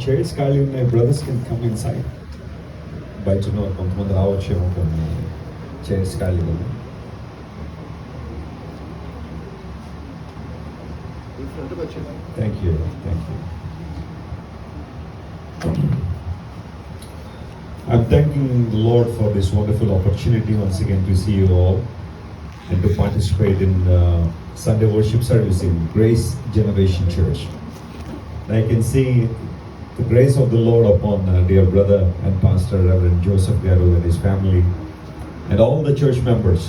Chairs ఖాళీ ఉన్నాయి, brothers can come in side. బయట ఉన్న కొంతమంది రావచ్చేమో, కొన్ని చైర్స్ ఖాళీ ఉన్నాయి. Thank you. I'm thanking the Lord for this wonderful opportunity once again to see you all and to participate in Sunday worship service in Grace Generation Church. And I can see the grace of the Lord upon dear brother and pastor Reverend Joseph Garu and his family and all the church members.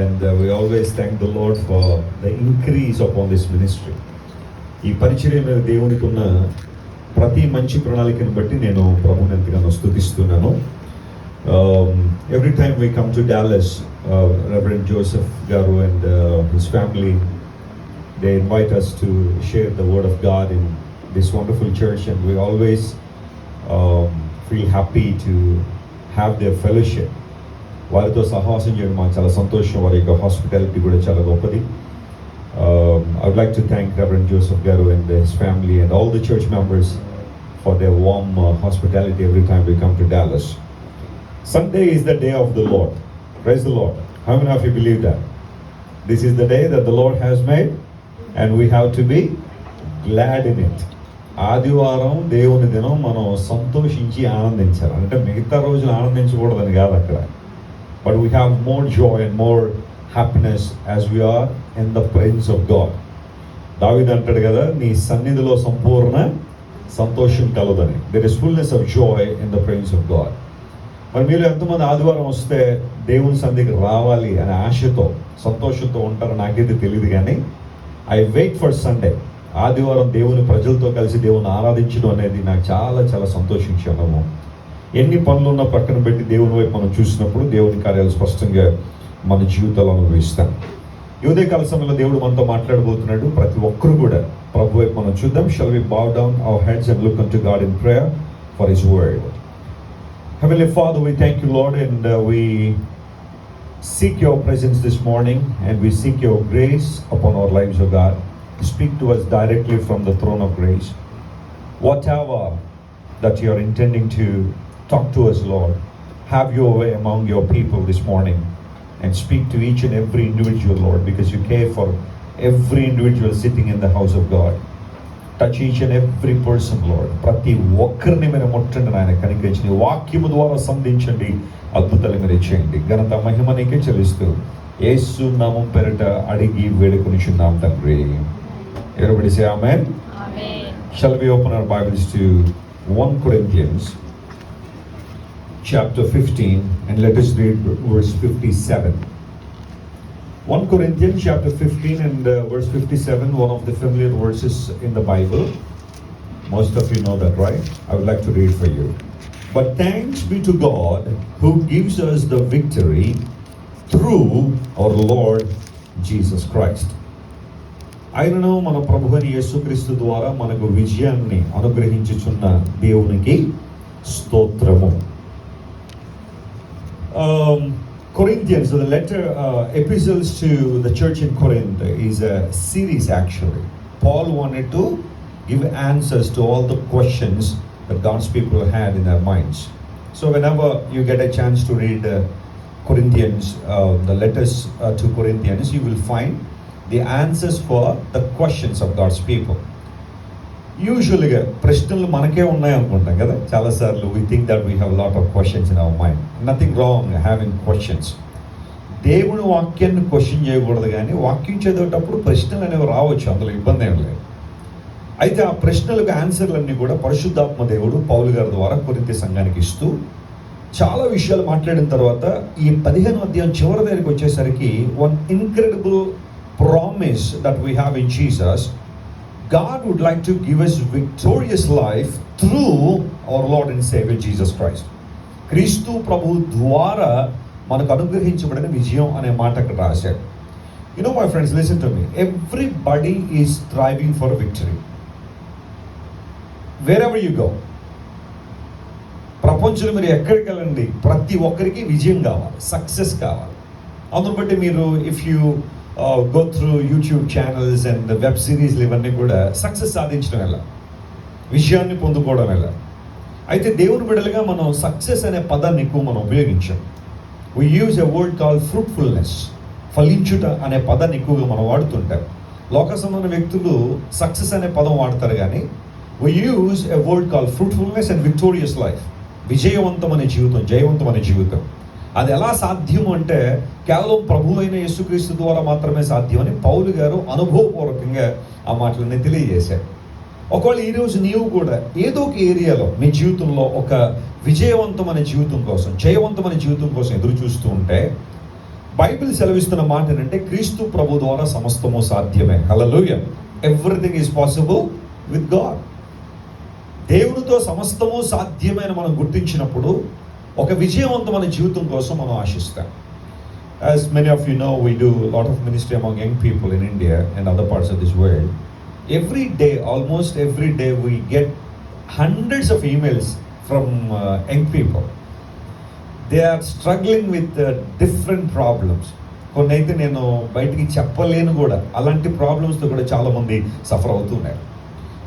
And we always thank the Lord for the increase upon this ministry. ఈ పరిచర్య మీద దేవునికి ఉన్న ప్రతి మంచి ప్రణాళికను బట్టి నేను ప్రభువుని ఎంతగానో స్తుతిస్తున్నాను. Every time we come to Dallas, Reverend Joseph Garu and his family, they invite us to share the word of God in this wonderful church, and we always feel happy to have their fellowship. వారితో సహవాసం చేయడం మాకు చాలా సంతోషం. వారి యొక్క hospitality కూడా చాలా గొప్పది. I would like to thank Reverend Joseph Garu and his family and all the church members for their warm hospitality every time we come to Dallas. Sunday is the day of the Lord. Praise the Lord. How many of you believe that? This is the day that the Lord has made and we have to be glad in it. ఆదివారం దేవుని దినం మనం సంతోషించి ఆనందించాలి. అంటే మిగతా రోజులు ఆనందించకూడదని కాదు అక్కడ. But we have more joy and more happiness as we are in the presence of God. దావీదు అంటాడు కదా, నీ సన్నిధిలో సంపూర్ణ సంతోషం కలదని. There is fullness of joy in the presence of God. మరి మీరు ఎంతమంది ఆదివారం వస్తే దేవుని సన్నిధికి రావాలి అనే ఆశతో సంతోషంతో ఉంటారో నాకైతే తెలియదు, కానీ ఐ వెయిట్ ఫర్ సండే. ఆదివారం దేవుని ప్రజలతో కలిసి దేవుని ఆరాధించడం అనేది నాకు చాలా చాలా సంతోషించాము. ఎన్ని పనులు ఉన్నా పక్కన పెట్టి దేవుని వైపు మనం చూసినప్పుడు దేవుని కార్యాలు స్పష్టంగా మన జీవితాలు అనుభవిస్తాం. ఈ ఉదయకాల సమయంలో దేవుడు మనతో మాట్లాడబోతున్నాడు. ప్రతి ఒక్కరు కూడా ప్రభు వైపు మనం చూద్దాం. Shall we bow down our heads and look unto God in prayer for His word? Heavenly Father, we thank you, Lord, and we seek your presence this morning, and we seek your grace upon our lives, O God. Speak to us directly from the throne of grace. Whatever that you are intending to talk to us, Lord, have your way among your people this morning. And speak to each and every individual, Lord, because you care for every individual sitting in the house of God. Touch each and every person, Lord. ప్రతి ఒక్కరిని మీరు ముట్టండి నాయన, కనికరించండి. వాక్యము ద్వారా సంధించండి, అద్భుతాలు మీరు చేయండి. ఘనత మహిమ నీకే చెల్లిస్తూ యేసు నామం పేరిట అడిగి వేడుకొనిచున్నాం తండ్రి. Everybody say amen. Amen. Shall we open our Bibles to 1 Corinthians chapter 15, and let us read verse 57. 1 Corinthians chapter 15 and verse 57, one of the familiar verses in the Bible. Most of you know that, right? I would like to read for you. But thanks be to God who gives us the victory through our Lord Jesus Christ. ఆయనను మన ప్రభువైన యేసుక్రీస్తు ద్వారా మనకు విజయాన్ని అనుగ్రహించుచున్న దేవునికి స్తోత్రము. Corinthians, so the letter, epistles to the church in Corinth is a series actually. Paul wanted to give answers to all the questions that God's people had in their minds. So whenever you get a chance to read Corinthians, the letters to Corinthians, you will find the answers for the questions of God's people. యూజువల్గా ప్రశ్నలు మనకే ఉన్నాయి అనుకుంటాం కదా చాలాసార్లు. We think that we have lot of questions in our mind. Nothing wrong having questions. దేవుని వాక్యాన్ని question చేయకూడదు, కానీ వాక్యం చదివేటప్పుడు ప్రశ్నలు అనేవి రావచ్చు, అందులో ఇబ్బంది ఏం లేదు. అయితే ఆ ప్రశ్నలకు ఆన్సర్లన్నీ కూడా పరిశుద్ధాత్మ దేవుడు పౌలు గారి ద్వారా కొరింథీ సంఘానికి ఇస్తూ చాలా విషయాలు మాట్లాడిన తర్వాత ఈ 15వ అధ్యాయం చివరి దగ్గరికి వచ్చేసరికి one incredible promise that we have in Jesus. God would like to give us victorious life through our Lord and Savior Jesus Christ. క్రీస్తు ప్రభు ద్వారా మనకు అనుగ్రహించబడిన విజయం అనే మాట అక్కడ రాశాడు. You know my friends, listen to me. Everybody is striving for victory. Wherever you go. ప్రపంచంలో మీరు ఎక్కడికి వెళ్ళండి, ప్రతి ఒక్కరికి విజయం కావాలి, సక్సెస్ కావాలి. అందును బట్టి మీరు if you go through YouTube channels and the web series ఇవన్నీ కూడా సక్సెస్ సాధించడం ఎలా. విజయాన్ని పొందుకోవడం ఎలా. అయితే దేవుని బిడ్డలుగా మనం సక్సెస్ అనే పదాన్ని ఎక్కువ మనం ఉపయోగించాం. We use a word called fruitfulness. ఫలించుట అనే పదాన్ని ఎక్కువగా మనం వాడుతుంటాం. లోక సంబంధ వ్యక్తులు సక్సెస్ అనే పదం వాడతారు, కానీ we use a word called fruitfulness and victorious life. విజయవంతమైన జీవితం, జయవంతమైన జీవితం. అది ఎలా సాధ్యం అంటే కేవలం ప్రభు అయిన యేసుక్రీస్తు ద్వారా మాత్రమే సాధ్యమని పౌలు గారు అనుభవపూర్వకంగా ఆ మాటలన్నీ తెలియజేశారు. ఒకవేళ ఈరోజు నీవు కూడా ఏదో ఒక ఏరియాలో మీ జీవితంలో ఒక విజయవంతమైన జీవితం కోసం, జయవంతమైన జీవితం కోసం ఎదురు చూస్తూ ఉంటే, బైబిల్ సెలవిస్తున్న మాట ఏంటంటే క్రీస్తు ప్రభు ద్వారా సమస్తము సాధ్యమే. Hallelujah. Everything is possible with God. దేవునితో సమస్తము సాధ్యమైన మనం గుర్తించినప్పుడు ఒక విజయవంతమైన జీవితం కోసం మనం ఆశిస్తాం. As many of you know, we do a lot of ministry among young people in India and other parts of this world. Every day, almost every day, we get hundreds of emails from young people. They are struggling with different problems. కొన్ని అయితే నేను బయటికి చెప్పలేను కూడా, అలాంటి ప్రాబ్లమ్స్తో కూడా చాలామంది suffer అవుతున్నారు.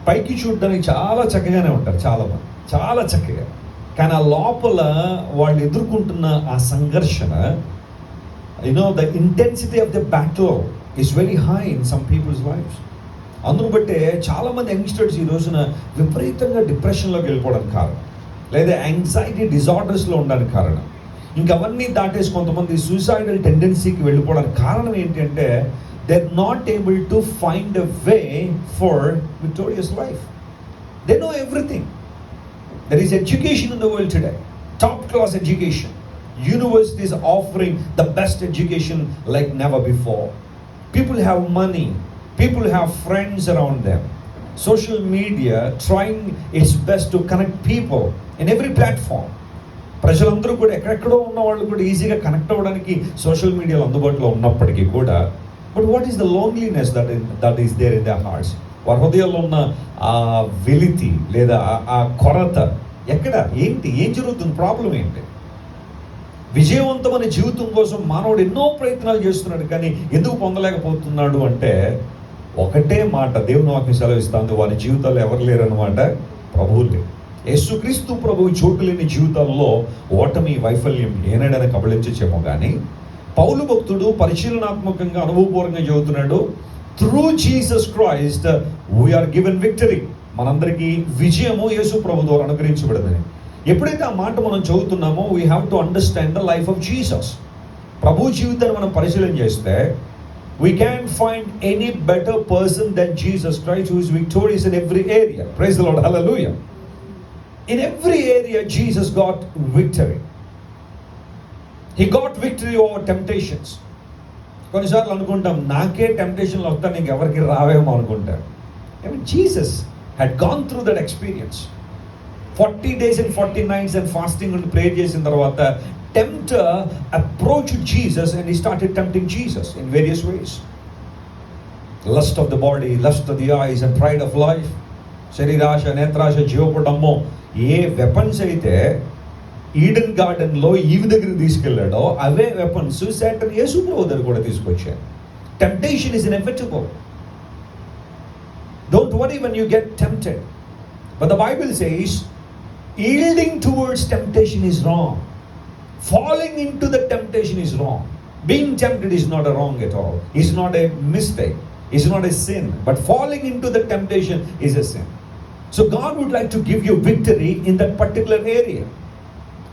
పైకి చూడడానికి చాలా చక్కగానే ఉంటారు చాలామంది, చాలా చక్కగా, కానీ ఆ లోపల వాళ్ళు ఎదుర్కొంటున్న ఆ సంఘర్షణ, the intensity of the battle is very high in some people's lives. అందును బట్టే చాలామంది యంగ్స్టర్స్ ఈ రోజున విపరీతంగా డిప్రెషన్లోకి వెళ్ళిపోవడానికి కారణం, లేదా యాంగ్జైటీ డిజార్డర్స్లో ఉండడానికి కారణం, ఇంకవన్నీ దాటేసి కొంతమంది సూసైడల్ టెండెన్సీకి వెళ్ళిపోవడానికి కారణం ఏంటంటే they are not able to find a way for victorious life. They know everything. There is education in the world today, top class education. Universities are offering the best education like never before. People have money, people have friends around them. Social media trying its best to connect people in every platform. ప్రజలందరూ కూడా ఎక్కడెక్కడో ఉన్న వాళ్ళు కూడా ఈజీగా connect అవ్వడానికి social మీడియాలో అందుబాటులో ఉన్నప్పటికీ కూడా, but what is the loneliness that is there in their hearts? వారి హృదయాల్లో ఉన్న ఆ వెలితి లేదా ఆ కొరత ఎక్కడ, ఏంటి, ఏం జరుగుతుంది, ప్రాబ్లం ఏంటి? విజయవంతమైన జీవితం కోసం మానవుడు ఎన్నో ప్రయత్నాలు చేస్తున్నాడు, కానీ ఎందుకు పొందలేకపోతున్నాడు అంటే ఒకటే మాట దేవుని వాక్యం సెలవిస్తుంది, వారి జీవితాల్లో ఎవరు లేరన్నమాట, ప్రభువులే. యేసుక్రీస్తు ప్రభువు చోటు లేని జీవితాల్లో ఓటమి, వైఫల్యం ఏనాడైనా కబళించేమో, కానీ పౌలు భక్తుడు పరిశీలనాత్మకంగా అనుభవపూర్వకంగా చెబుతున్నాడు, through Jesus Christ we are given victory. మనందరికీ విజయము యేసు ప్రభు ద్వారా అనుగ్రహించబడిందని ఎప్పుడైతే ఆ మాట మనం చదువుతున్నామో, we have to understand the life of Jesus. ప్రభు జీవితాన్ని మనం పరిశీలన చేస్తే we can't find any better person than Jesus Christ, who is victorious in every area. Praise the Lord. Hallelujah. In every area Jesus got victory. He got victory over temptations. కొన్నిసార్లు అనుకుంటాం, నాకే టెంప్టేషన్లు వస్తాను, నీకు ఎవరికి రావేమో అనుకుంటారు. I mean, Jesus had gone through that experience. 40 days and 40 nights and fasting and prayer చేసిన తర్వాత tempter approached Jesus and he started tempting Jesus in various ways. Lust of the body, lust of the eyes and pride of life. శరీరాశ, నేత్రాశ, జీవపడమ్మో, ఏ weapons అయితే Eden గార్డెన్లో ఈవి దగ్గరికి తీసుకెళ్ళాడో అవే weapons Satan యేసు ప్రభు దగ్గర కూడా తీసుకొచ్చారు. Temptation is inevitable. Don't worry when you get tempted. But the Bible says, yielding towards temptation is wrong. Falling into the temptation is wrong. Being tempted is not a wrong at all. It's not a mistake. It's not a sin. But falling into the temptation is a sin. So God would like to give you victory in that particular area.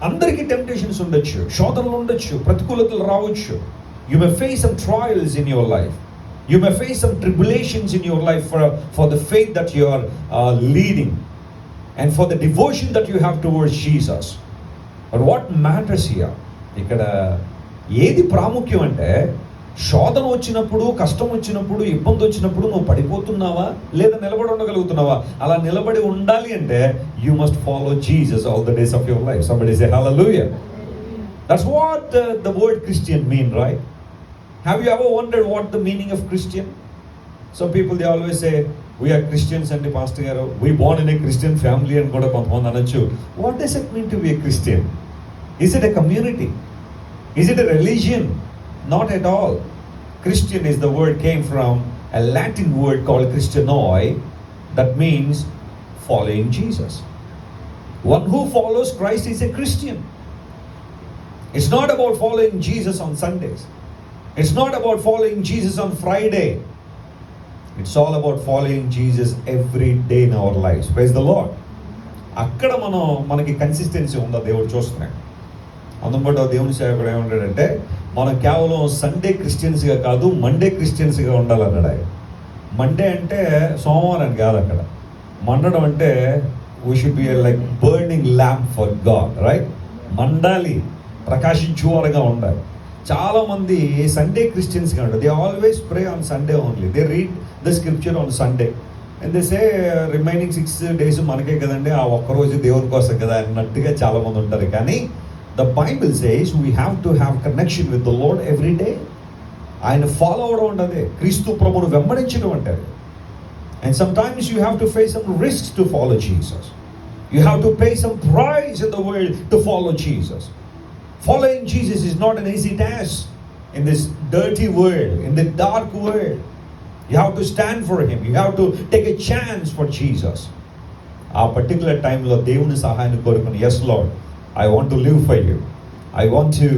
అందరికీ temptations ఉండొచ్చు, శోధనలు ఉండొచ్చు, ప్రతికూలతలు రావచ్చు. You may face some trials in your life. You may face some tribulations in your life for the faith that you are leading and for the devotion that you have towards Jesus. But what matters here, ఇక్కడ ఏది ప్రాముఖ్యం అంటే, శోధన వచ్చినప్పుడు, కష్టం వచ్చినప్పుడు, ఇబ్బంది వచ్చినప్పుడు నువ్వు పడిపోతున్నావా లేదా నిలబడి ఉండగలుగుతున్నావా? అలా నిలబడి ఉండాలి అంటే you must follow Jesus all the days of your life. Somebody say hallelujah. That's what the word Christian mean, right? Have you ever wondered what the meaning of Christian? Some people, they always say we are Christians and the pastor garu we born in a Christian family and kuda kontamanది అనొచ్చు. What does it mean to be a Christian? Is it a community? Is it a religion? Not at all. Christian is the word came from a Latin word called Christianoi, that means following Jesus. One who follows Christ is a Christian. It's not about following Jesus on Sundays. It's not about following Jesus on Friday. It's all about following Jesus every day in our lives. Praise the Lord. అక్కడ మనకి consistency ఉందా దేవుడు చూస్తున్నాడు. అందుబాటు దేవుని సేవకుడు ఏమంటాడంటే మనం కేవలం సండే క్రిస్టియన్స్గా కాదు మండే క్రిస్టియన్స్గా ఉండాలన్నాడు ఆయన. మండే అంటే సోమవారం కాదు, అక్కడ మండడం అంటే we should be like burning lamp for God, right? మండాలి, ప్రకాశించువారుగా ఉండాలి. చాలామంది సండే క్రిస్టియన్స్గా ఉంటారు. They always pray on Sunday only. They read the scripture on Sunday and they say remaining 6 days మనకే కదండి, ఆ ఒక్కరోజు దేవుని కోసం కదా అన్నట్టుగా చాలామంది ఉంటారు. కానీ the Bible says we have to have connection with the lord every day. ఆయన ఫాలో అవడం ఉంటుంది, క్రీస్తు ప్రభువును వెంబడించడం అంటారు. And some times you have to face some risks to follow Jesus. You have to pay some price in the world to follow Jesus. Following Jesus is not an easy task in this dirty world, in the dark world. You have to stand for Him. You have to take a chance for Jesus. ఆ particular టైంలో దేవుని సహాయాన్ని కోరుకుని, yes Lord, I want to live for you. I want to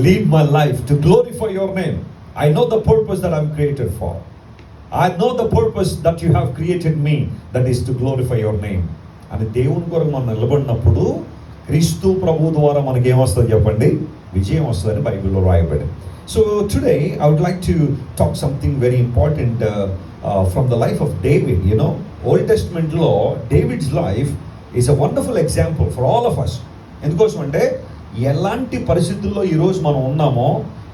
lead my life to glorify your name. I know the purpose that I'm created for. I know the purpose that you have created me, that is to glorify your name. అని దేవుని కొరకు మనం నిలబడినప్పుడు క్రీస్తు ప్రభు ద్వారా మనకి ఏమొస్తుంది చెప్పండి? విజయం వస్తుందని బైబిల్లో రాయబడింది. So today I would like to talk something very important from the life of David. You know, old టెస్ట్మెంట్లో David's life is a wonderful example for all of us. ఎందుకోసం అంటే ఎలాంటి పరిస్థితుల్లో ఈరోజు మనం ఉన్నామో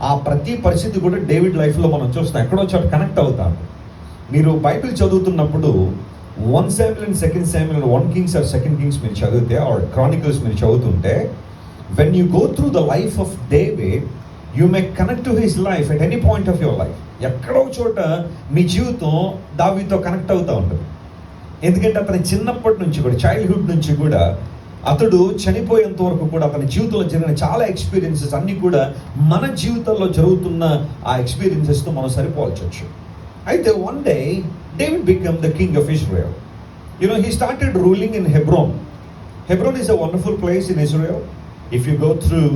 ఆ ప్రతి పరిస్థితి కూడా డేవిడ్ లైఫ్లో మనం చూస్తాం, ఎక్కడో చోట కనెక్ట్ అవుతాం. మీరు బైబిల్ చదువుతున్నప్పుడు 1 Samuel and 2 Samuel, 1 Kings or 2 Kings మీరు చదివితే, ఆర్ Chronicles మీరు చదువుతుంటే, when you go through the life of David, you may connect to his life at any point of your life. ఎక్కడో చోట మీ జీవితం దావీదుతో కనెక్ట్ అవుతూ ఉంటుంది. ఎందుకంటే అతని చిన్నప్పటి నుంచి కూడా, చైల్డ్హుడ్ నుంచి కూడా, అతడు చనిపోయేంత వరకు కూడా అతని జీవితంలో జరిగిన చాలా ఎక్స్పీరియన్సెస్ అన్నీ కూడా మన జీవితంలో జరుగుతున్న ఆ ఎక్స్పీరియన్సెస్తో మనం సరిపోల్చవచ్చు. అయితే one day David became the king of Israel. You know, he started ruling in Hebron. Hebron is a wonderful place in Israel. If you go through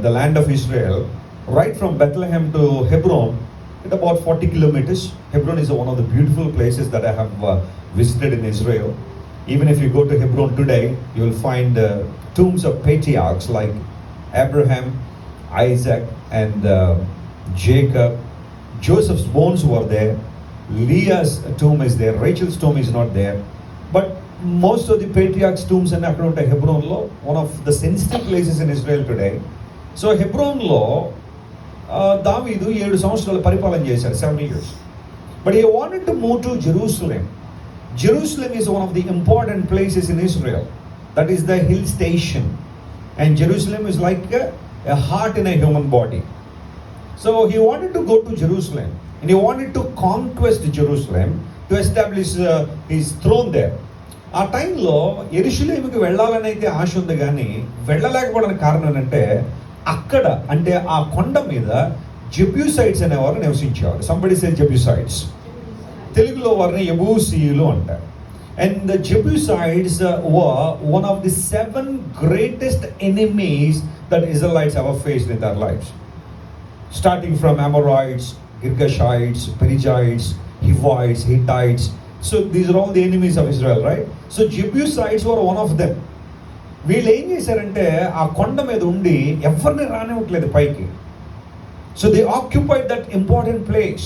the land of Israel, right from Bethlehem to Hebron, it's about 40 kilometers. Hebron is one of the beautiful places that I have visited in Israel. Even if you go to Hebron today, you will find tombs of patriarchs like Abraham, Isaac, and Jacob. Joseph's bones were there. Leah's tomb is there. Rachel's tomb is not there. But most of the patriarchs' tombs are around Hebron, one of the sensitive places in Israel today. So Hebron lo Davidu 7 సంవత్సరాలు పరిపాలన చేశారు, 7 years. But he wanted to move to Jerusalem. Jerusalem is one of the important places in Israel. That is the hill station. And Jerusalem is like a heart in a human body. So he wanted to go to Jerusalem. And he wanted to conquest Jerusalem to establish his throne there. ఆ టైంలో యెరూషలేముకి వెళ్ళాలని అయితే ఆశ ఉంది, కానీ వెళ్ళలేకపోవడానికి కారణం ఏంటంటే అక్కడ అంటే ఆ కొండ మీద జెబ్యూసైట్స్ అనేవారు నివసించేవారు. సంబడి సే జెబ్యూసైట్స్, తెలుగులో వారిని యెబూసీయులు అంటారు. And the Jebusites were one of the 7 greatest enemies that Israelites ever faced in their lives. Starting from Amorites, Girgashites, Perizzites, Hivites, Hittites. So these are all the enemies of Israel, right? So Jebusites were one of them. వీళ్ళు ఏం చేశారంటే ఆ కొండ మీద ఉండి ఎవరిని రానివ్వట్లేదు పైకి. So they occupied that important place.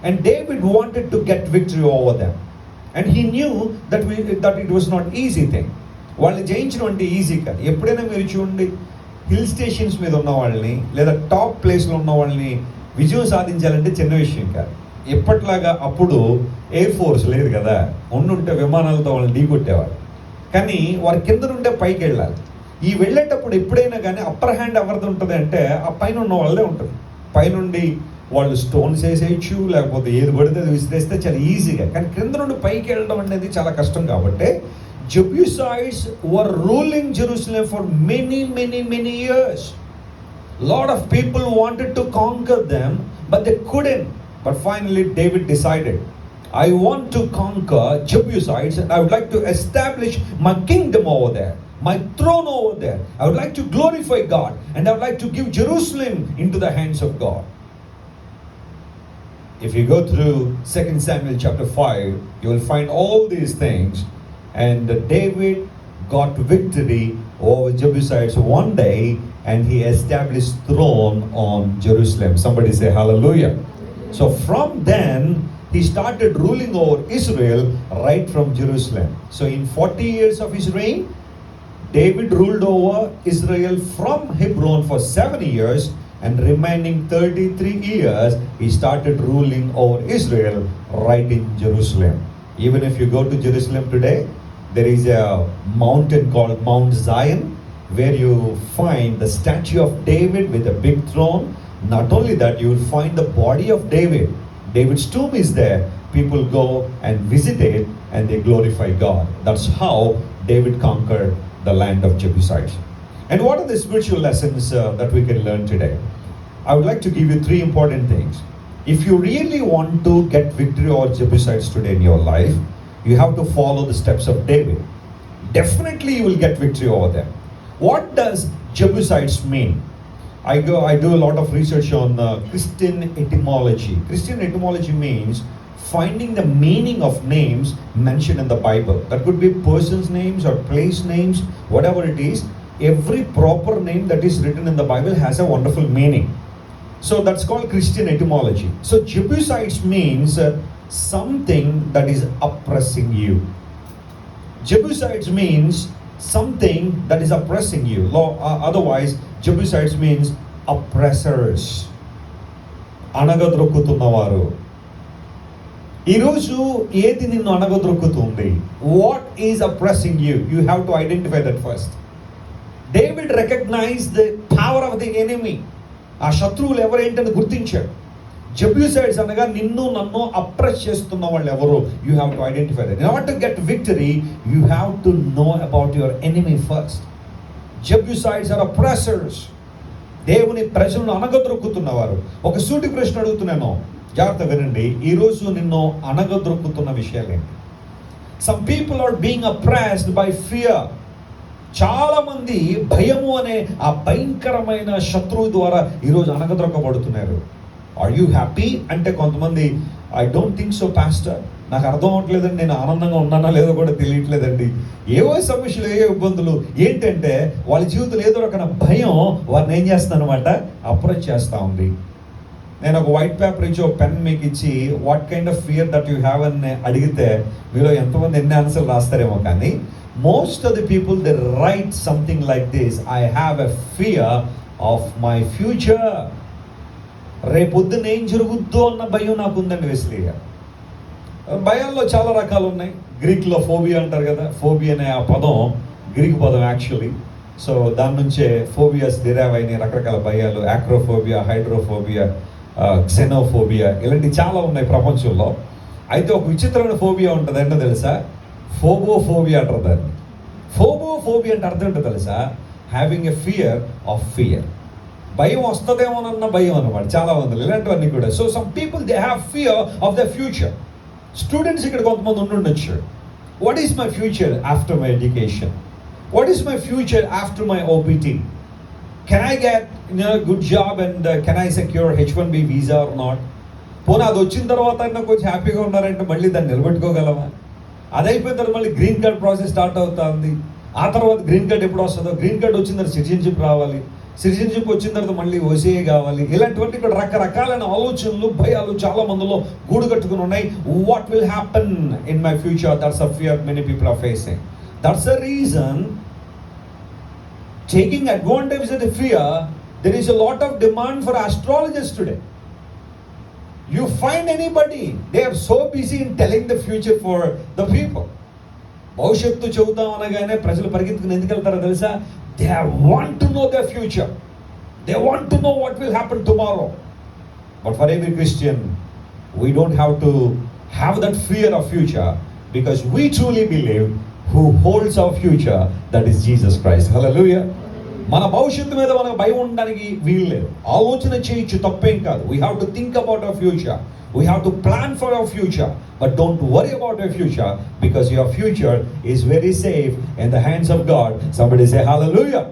And David wanted to get victory over them. And he knew that it was not easy thing. వాళ్ళని జయించడం అంటే ఈజీ కాదు. ఎప్పుడైనా మీరు చూడండి, హిల్ స్టేషన్స్ మీద ఉన్న వాళ్ళని లేదా టాప్ ప్లేస్లో ఉన్న వాళ్ళని విజయం సాధించాలంటే చిన్న విషయం కాదు. ఎప్పట్లాగా అప్పుడు ఎయిర్ ఫోర్స్ లేదు కదా, ఉండుంటే విమానాలతో వాళ్ళని ఢీకొట్టేవారు. కానీ వారి కింద నుండే పైకి వెళ్ళాలి. ఈ వెళ్ళేటప్పుడు ఎప్పుడైనా కానీ అప్పర్ హ్యాండ్ ఎవరిది ఉంటుంది అంటే ఆ పైన ఉన్న వాళ్ళే ఉంటుంది. పైనుండి వాళ్ళు స్టోన్స్ వేసేయచ్చు, లేకపోతే ఏది పడితే అది విసిరేస్తే చాలా ఈజీగా. కానీ కింద నుండి పైకి వెళ్ళడం అనేది చాలా కష్టం. కాబట్టి Jebusites were ruling Jerusalem for many years. Lot of people wanted to conquer them, but they couldn't. But finally David decided, I want to conquer Jebusites and I would like to establish my kingdom over there, my throne over there. I would like to glorify God and I would like to give Jerusalem into the hands of God. If you go through 2 Samuel chapter 5, you will find all these things. And David got victory over Jebusites one day and he established throne on Jerusalem. Somebody say hallelujah. So from then he started ruling over Israel right from Jerusalem. So in 40 years of his reign, David ruled over Israel from Hebron for 7 years, and remaining 33 years he started ruling over Israel right in Jerusalem. Even if you go to Jerusalem today, there is a mountain called Mount Zion where you find the statue of David with a big throne. Not only that, you will find the body of David. David's tomb is there. People go and visit it and they glorify God. That's how David conquered the land of Jebusites. And what are the spiritual lessons that we can learn today? I would like to give you 3 important things. If you really want to get victory over Jebusites today in your life, you have to follow the steps of David. Definitely you will get victory over them. What does Jebusites mean? I do a lot of research on Christian etymology. Christian etymology means finding the meaning of names mentioned in the Bible. That could be persons' names or place names, whatever it is. Every proper name that is written in the Bible has a wonderful meaning. So that's called Christian etymology. So Jebusites means something that is oppressing you. Jebusites means something that is oppressing you. Otherwise, Jebusites means oppressors. అనగద్రొక్కుతున్నవారు. ఈరోజు ఏది నిన్ను అనగద్రొక్కుతుంది? What is oppressing you? You have to identify that first. David recognized the power of the enemy. ఆ శత్రువులు ఎవరేంటని గుర్తించాడు. జెబ్యూసైట్స్ అనగా నిన్ను నన్ను oppress చేస్తున్న వాళ్ళు ఎవరు? You have to identify that. In order to get victory, you have to know about your enemy first. Jebusites are oppressors. దేవుని ప్రజలను అనగదొరుకుతున్నవారు. ఒక సూటి ప్రశ్న అడుగుతున్నాను, జాగ్రత్త వినండి. ఈరోజు నిన్ను అనగదొరుకుతున్న విషయాలేంటి? Some people are being oppressed by fear. చాలా మంది భయము అనే ఆ భయంకరమైన శత్రువు ద్వారా ఈరోజు అనగదొరకబడుతున్నారు. ఆర్ యూ హ్యాపీ అంటే కొంతమంది, I don't think so pastor, నాకు అర్థం అవ్వట్లేదండి, నేను ఆనందంగా ఉన్నానా లేదో కూడా తెలియట్లేదండి. ఏవో సమస్యలు, ఏ ఇబ్బందులు, ఏంటంటే వాళ్ళ జీవితంలో ఏదో రకమైన భయం వారిని ఏం చేస్తాను అనమాట, అప్రోచ్ చేస్తూ ఉంది. నేను ఒక వైట్ పేపర్ ఇచ్చి ఒక పెన్ మీకు ఇచ్చి what kind of fear that you have అని అడిగితే మీలో ఎంతమంది ఎన్ని ఆన్సర్లు రాస్తారేమో, కానీ most of the people, they write something like this: I have a fear of my future. రేపొద్దున ఏం జరుగుద్దో అన్న భయం నాకు ఉందండి. వెస్లీగా భయాల్లో చాలా రకాలు ఉన్నాయి. గ్రీక్లో ఫోబియా అంటారు కదా. ఫోబియా అనే ఆ పదం గ్రీక్ పదం యాక్చువల్లీ. సో దాని నుంచే ఫోబియాస్ డిరైవ్ అయినాయి. రకరకాల భయాలు, యాక్రోఫోబియా, హైడ్రోఫోబియా, క్సెనోఫోబియా, ఇలాంటివి చాలా ఉన్నాయి ప్రపంచంలో. అయితే ఒక విచిత్రమైన ఫోబియా ఉంటుంది, ఏంటో తెలుసా? ఫోబోఫోబియా అంటారు దాన్ని. ఫోబోఫోబియా అంటే అర్థం ఏంటో తెలుసా? Having a fear of fear. భయం వస్తుందేమోనన్న భయం అన్నమాట చాలా మంది, ఇలాంటివన్నీ కూడా. So some people they have fear of the future. Students ఇక్కడ కొంతమంది ఉండుండొచ్చు. What is my future after my education? What is my future after my OPT? Can I get good job and can I secure H1B visa or not? పోనీ అది వచ్చిన తర్వాత కొంచెం హ్యాపీగా ఉన్నారంటే మళ్ళీ దాన్ని నిలబెట్టుకోగలమా? అది అయిపోయిన తర్వాత మళ్ళీ గ్రీన్ కార్డ్ ప్రాసెస్ స్టార్ట్ అవుతుంది. ఆ తర్వాత గ్రీన్ కార్డ్ ఎప్పుడు వస్తుందో, గ్రీన్ కార్డ్ వచ్చిన తర్వాత సిటిజన్షిప్ రావాలి, సిటిజన్షిప్ వచ్చిన తర్వాత మళ్ళీ ఓసీఐ కావాలి. ఇలాంటివన్నీ ఇక్కడ రకరకాలైన ఆలోచనలు, భయాలు చాలా మందిలో గూడు కట్టుకుని ఉన్నాయి. What will happen in my future? That's a fear many people are facing. That's the reason, taking advantage of the fear, there is a lot of demand for astrologers today. You find anybody, they are so busy in telling the future for the people. భవిష్యత్తు చెబుతాం అనగానే ప్రజలు పరిగెత్తుకుని ఎందుకు వెళ్తారో తెలుసా? They want to know their future. They want to know what will happen tomorrow. But for every Christian, we don't have to have that fear of future, because we truly believe who holds our future, that is Jesus Christ. Hallelujah. మన భవిష్యత్తు మీద మనకు భయం ఉండడానికి వీలు లేదు. ఆలోచన చేయొచ్చు, తప్పేం కాదు. We have to think about our future. We have to plan for our future. But don't worry about your future, because your future is very safe in the hands of God. Somebody say hallelujah.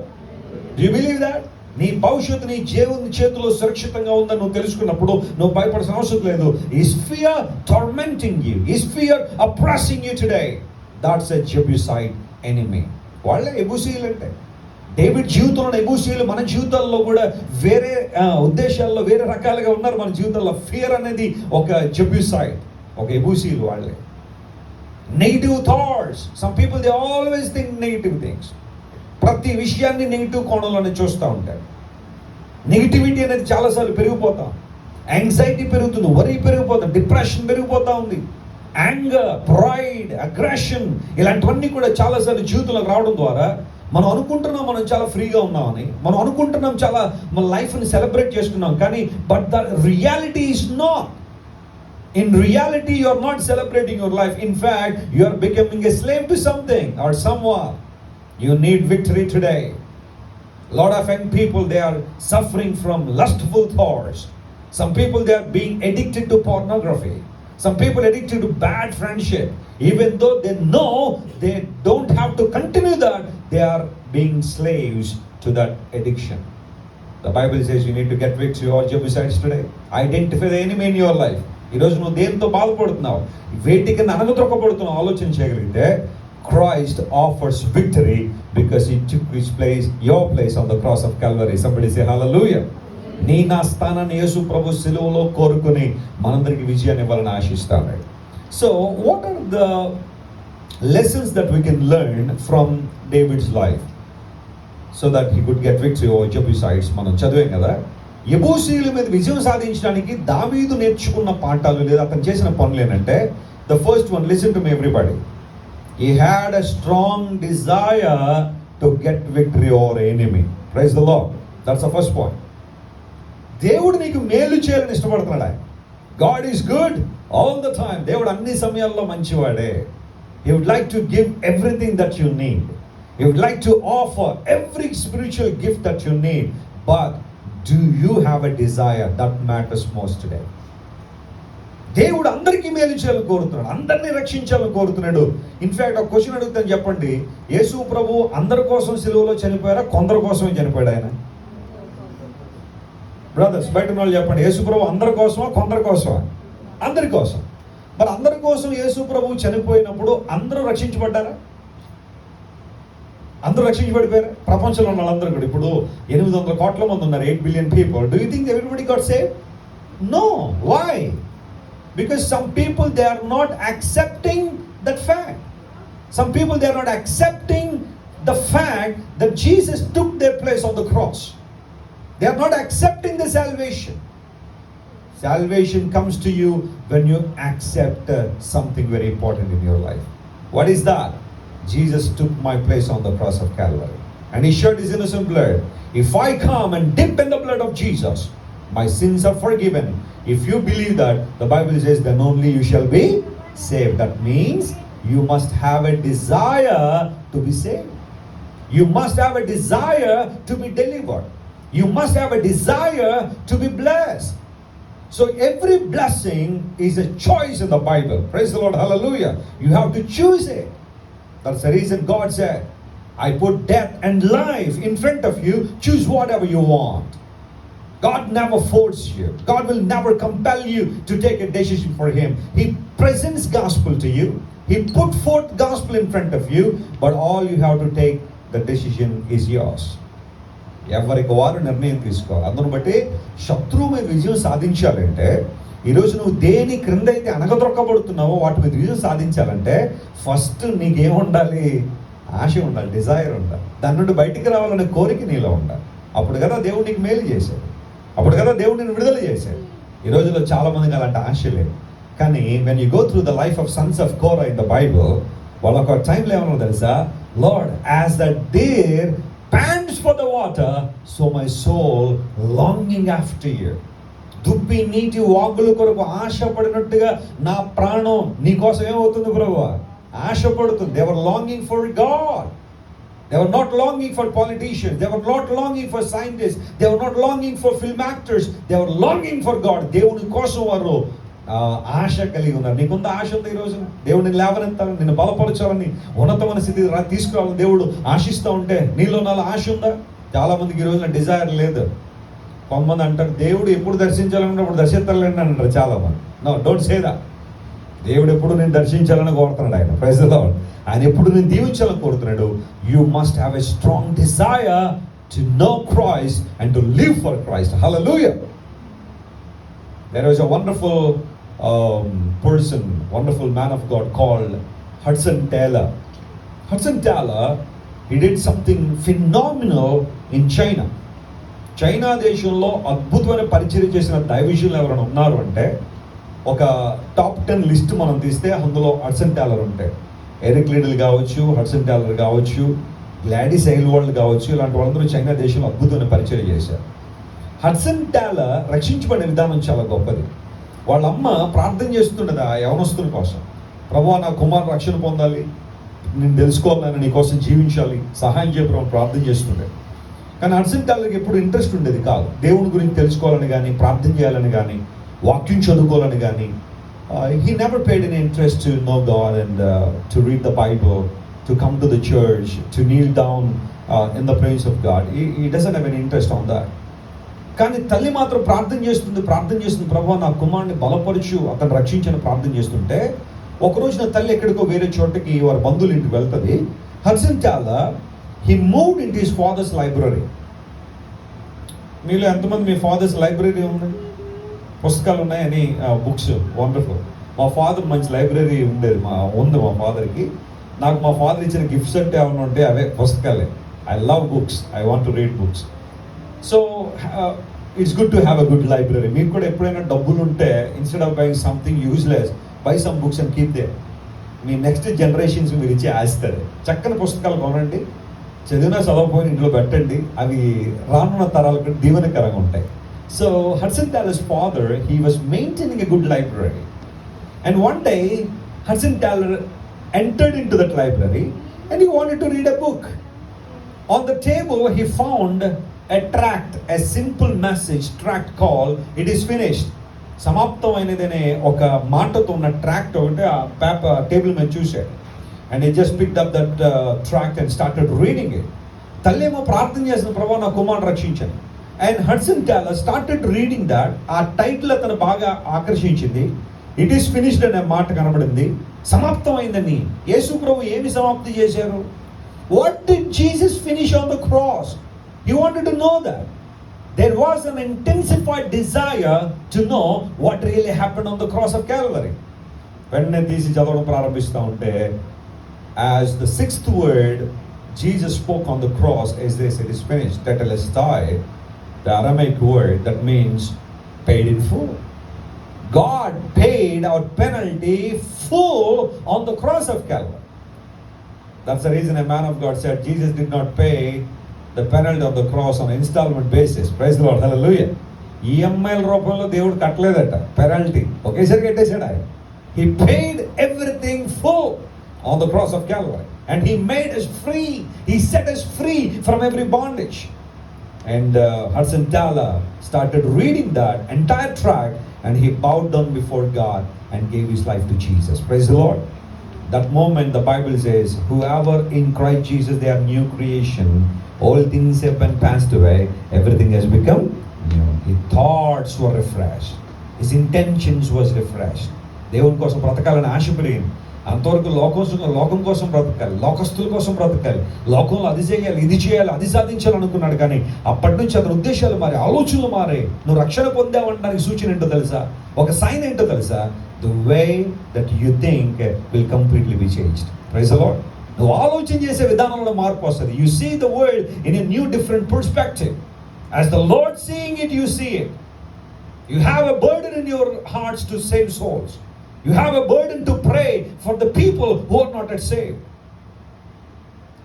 Do you believe that? నీ భవిష్యత్తు నీ దేవుని చేతిలో సురక్షితంగా ఉందని నువ్వు తెలుసుకున్నప్పుడు నువ్వు భయపడాల్సిన అవసరం లేదు. Is fear tormenting you? Is fear oppressing you today? That's a Jebusite enemy. వాళ్ళే ఎబూసీయులు అంటే. డేవిడ్ జీవితంలో ఎబూసీయులు మన జీవితాల్లో కూడా వేరే ఉద్దేశాల్లో వేరే రకాలుగా ఉన్నారు. మన జీవితాల్లో ఫియర్ అనేది ఒక జెబ్యూసైట్, ఒక ఎబూసీయులు వాళ్ళే. Negative thoughts. Some people they always think negative things. ప్రతి విషయాన్ని నెగిటివ్ కోణంలోనే చూస్తూ ఉంటారు. నెగిటివిటీ అనేది చాలాసార్లు పెరిగిపోతాం. యాంగ్జైటీ పెరుగుతుంది, వరీ పెరిగిపోతాం, డిప్రెషన్ పెరిగిపోతూ ఉంది. యాంగర్, ప్రైడ్, అగ్రెషన్ ఇలాంటివన్నీ కూడా చాలాసార్లు జీవితంలోకి రావడం ద్వారా మనం అనుకుంటున్నాం మనం చాలా ఫ్రీగా ఉన్నామని, మనం అనుకుంటున్నాం చాలా మన లైఫ్ని సెలబ్రేట్ చేసుకున్నాం. కానీ but the reality is not. In reality you are not celebrating your life. In fact you are becoming a slave to something or someone. You need victory today. Lot of young people, they are suffering from lustful thoughts. Some people, they are being addicted to pornography. Some people addicted to bad friendship. Even though they know they don't have to continue that, they are being slaves to that addiction. The Bible says you need to get victory over Jebusites today. Identify the enemy in your life. ఈరోజు నువ్వు దేనితో బాధపడుతున్నావు, వేటికి అనగదొక్కబడుతున్నావు ఆలోచన చేయగలిగితే Christ offers victory because he took his place, your place on the cross of Calvary. Somebody say hallelujah. నీ నా స్థానాన్ని యేసు ప్రభు సిలువలో కోరుకుని మనందరికి విజయాన్ని ఇవ్వాలని ఆశిస్తాను. So what are the lessons that we can learn from David's life so that he could get victory over Jebusites? మనం చదివాం కదా, యెబూసీయుల మీద విజయం సాధించడానికి దావీదు నేర్చుకున్న పాఠాలు లేదా అతను చేసిన పనులు ఏంటంటే, the first one, listen to me everybody. He had a strong desire to get victory over enemy. Praise the Lord. That's the first point. దేవుడు నీకు మేలు చేయాలని ఇష్టపడుతున్నాడు ఆయన. God is good all the time. దేవుడు అన్ని సమయాల్లో మంచివాడే. He would like to give everything that you need. He would like to offer every spiritual gift that you need. But do you have a desire? That matters most today. దేవుడు అందరికీ మేలు చేయాలని కోరుతున్నాడు, అందరినీ రక్షించాలని కోరుతున్నాడు. ఇన్ఫ్యాక్ట్ ఒక question అడుగుతాను, చెప్పండి, యేసు ప్రభు అందరి కోసం సిలువలో చనిపోయారా, కొందరి కోసమే చనిపోయాడు ఆయన? బ్రదర్స్, బయట వాళ్ళు చెప్పండి, యేసు ప్రభు అందరి కోసమా కొందరి కోసమా? అందరి కోసం. మరి అందరి కోసం యేసు ప్రభు చనిపోయినప్పుడు అందరూ రక్షించబడ్డారా? అందరూ రక్షించబడిపోయారా? ప్రపంచంలో ఉన్న వాళ్ళందరూ కూడా ఇప్పుడు 800 కోట్ల మంది ఉన్నారు, 8 billion people. Do you think everybody got saved? No. Why? Because some people, they are not accepting that fact. Some people, they are not accepting the fact that Jesus took their place on the cross. They are not accepting the salvation. Salvation comes to you when you accept something very important in your life. What is that? Jesus took my place on the cross of Calvary, and he shed his innocent blood. If I come and dip in the blood of Jesus, my sins are forgiven. If you believe that, the Bible says, then only you shall be saved. That means you must have a desire to be saved. You must have a desire to be delivered. You must have a desire to be blessed. So every blessing is a choice in the Bible. Praise the Lord, hallelujah. You have to choose it. That's the reason God said, I put death and life in front of you. Choose whatever you want. God never forces you. God will never compel you to take a decision for him. He presents gospel to you. He put forth gospel in front of you, but all you have to take, the decision is yours. ఎవరికి వారు నిర్ణయం తీసుకోవాలి. అందును బట్టి శత్రువు మీద విజయం సాధించాలంటే, ఈరోజు నువ్వు దేని క్రింద అయితే అనగదొక్కబడుతున్నావో వాటి మీద విజయం సాధించాలంటే ఫస్ట్ నీకేముండాలి? ఆశ ఉండాలి, డిజైర్ ఉండాలి. దాని నుండి బయటికి రావాలనే కోరిక నీలో ఉండాలి. అప్పుడు కదా దేవుడు నీకు మేలు చేశాడు, అప్పుడు కదా దేవుడు నేను విడుదల చేశాడు. ఈ రోజుల్లో చాలా మందికి అలాంటి ఆశ లేదు. కానీ when you go through the life of sons of Korah in the Bible, వాళ్ళ ఒక టైంలో ఏమన్నా తెలుసా? Lord, as the deer pants for the water, so my soul longing after you. దుప్పి నీటి వాగుల కొరకు ఆశపడినట్టుగా నా ప్రాణం నీ కోసం ఏమవుతుంది ప్రభువా? ఆశపడుతుంది. They were longing for God. They were not longing for politicians. They were not longing for scientists. They were not longing for film actors. They were longing for God. దేవుని కోసం వారు ఆశ కలిగి ఉన్నారు. నీకుంత ఆశ ఉంది ఈరోజు, దేవుడు నిన్ను లేవనెత్తాలని, నిన్ను బలపరచాలని, ఉన్నతమైన స్థితి తీసుకురావాలని దేవుడు ఆశిస్తూ ఉంటే నీలో నాలో ఆశ ఉందా? చాలా మందికి ఈ రోజున డిజైర్ లేదు. కొంతమంది అంటారు దేవుడు ఎప్పుడు దర్శించాలనుకుంటే అప్పుడు దర్శించాలని అంటారు చాలా మంది. No, don't say that. దేవుడు ఎప్పుడు నేను దర్శించాలని కోరుతున్నాడు ఆయన. Praise the Lord. ఆయన ఎప్పుడు నేను దీవించాలని కోరుతున్నాడు. You must have a strong desire to know Christ and to live for Christ. Hallelujah. There was a wonderful person, wonderful man of God called Hudson Taylor. Hudson Taylor, he did something phenomenal in China. China దేశంలో అద్భుతమైన పరిచయం చేసిన దైవజనులు ఎవరైనా ఉన్నారు అంటే ఒక top 10 list మనం తీస్తే అందులో హడ్సన్ టేలర్ ఉంటాయి. ఎరిక్ లిడిల్ కావచ్చు, హడ్సన్ టేలర్ కావచ్చు, గ్లాడిస్ ఎయిల్వాల్డ్ కావచ్చు, ఇలాంటి వాళ్ళందరూ చైనా దేశంలో అద్భుతమైన పరిచయం చేశారు. హడ్సన్ టేలర్ రక్షించబడిన విధానం చాలా గొప్పది. వాళ్ళ అమ్మ ప్రార్థన చేస్తుండేది ఆ యవనస్తుల కోసం. ప్రభువా, నా కుమారుడు రక్షణ పొందాలి, నేను తెలుసుకోవాలని, నీ కోసం జీవించాలి, సహాయం చేయడం ప్రార్థన చేస్తుండే. కానీ హడ్సన్ టేలర్కి ఎప్పుడు ఇంట్రెస్ట్ ఉండేది కాదు. దేవుని గురించి తెలుసుకోవాలని కానీ, ప్రార్థన చేయాలని కానీ, వాక్యం చదువుకోవాలని కానీ. He never paid an interest to know God and to read the Bible, to come to the church, to kneel down in the place of God. He doesn't have an interest on that. కానీ తల్లి మాత్రం ప్రార్థన చేస్తుంది. ప్రభువా, నా కుమారుని బలపరచు, అతను రక్షించని ప్రార్థన చేస్తుంటే ఒకరోజు నా తల్లి ఎక్కడికో వేరే చోటకి వారి బంధువుల ఇంటికి వెళ్తుంది. Hudson Taylor he moved into his father's library. మీలో ఎంతమంది మీ ఫాదర్స్ లైబ్రరీ ఉంది, పుస్తకాలు ఉన్నాయని? Books wonderful. మా ఫాదర్ మంచి లైబ్రరీ ఉండేది, ఉంది మా ఫాదర్కి. నాకు మా ఫాదర్ ఇచ్చిన గిఫ్ట్స్ అంటే ఏమైనా ఉంటే అవే పుస్తకాలే. I love books, I want to read books. So it's good to have a good library. మీకు కూడా ఎప్పుడైనా డబ్బులు ఉంటే instead of buying something useless, by some books and keep there. Me next generations మీరు ఇచ్చి ఆస్తారు. చక్కని పుస్తకాలు కొనండి, చదివినా చదవకపోయిన ఇంట్లో పెట్టండి, అవి రానున్న తరాలకు దీవెనకరంగా ఉంటాయి. So Hudson tailors father, he was maintaining a good library. And one day Hudson Taylor entered into that library and he wanted to read a book. On the table he found a tract, a simple message tract called "It is finished." సమాప్తమైనదనే ఒక మాటతో ఉన్న tract ఒకటి ఆ paper table మీద చూశాడు. And he just picked up that tract and started reading it. తల్లి ఏమో ప్రార్థన చేసిన, ప్రభువా, నా కుమారుడు రక్షించండి. And Hudson Taylor started reading that. ఆ టైటిల్ అతను బాగా ఆకర్షించింది. ఇట్ ఈస్ ఫినిష్డ్ అనే మాట కనబడింది. సమాప్తమైందని. యేసు ప్రభు ఏమి సమాప్తి చేశారు? What did Jesus finish on the cross? He wanted to know that. There was an intensified desire to know what really happened on the cross of Calvary. వెంటనే తీసి చదవడం ప్రారంభిస్తూ ఉంటే, as the 6th word Jesus spoke on the cross is this: "It is finished." Tetelestai, the Aramaic word that means paid in full. God paid our penalty full on the cross of Calvary. That's the reason a man of God said Jesus did not pay the penalty of the cross on an installment basis. Praise the Lord. Hallelujah. EMI రూపంలో దేవుడు కట్టలేదట penalty, ఒకేసారి కట్టేశాడు ఆయన. He paid everything full on the cross of Calvary, and he made us free. He set us free from every bondage. And Hudson Taylor started reading that entire tract, and he bowed down before God and gave his life to Jesus. Praise the Lord. That moment the Bible says, whoever in Christ Jesus, they are new creation. All things have been passed away, everything has become new. His thoughts were refreshed, his intentions was refreshed. దేవుని కోసం బ్రతకాలని ఆశ పెరిగింది. అంతవరకు లోకం కోసం బ్రతకాలి, లోకస్తుల కోసం బ్రతకాలి, లోకంలో అది చేయాలి, ఇది చేయాలి, అది సాధించాలి అనుకున్నాడు. కానీ అప్పటి నుంచి అతని ఉద్దేశాలు మారి, ఆలోచనలు మారే. నువ్వు రక్షణ పొందావనడానికి సూచన ఏంటో తెలుసా? ఒక సైన్ ఏంటో తెలుసా? The way that you think will completely be changed. Praise the Lord. నువ్వు ఆలోచన చేసే విధానంలో మార్పు వస్తుంది. You see the world in a new different perspective. As the Lord seeing it, you see it. You have a burden in your hearts to save souls. You have a burden to pray for the people who are not yet saved.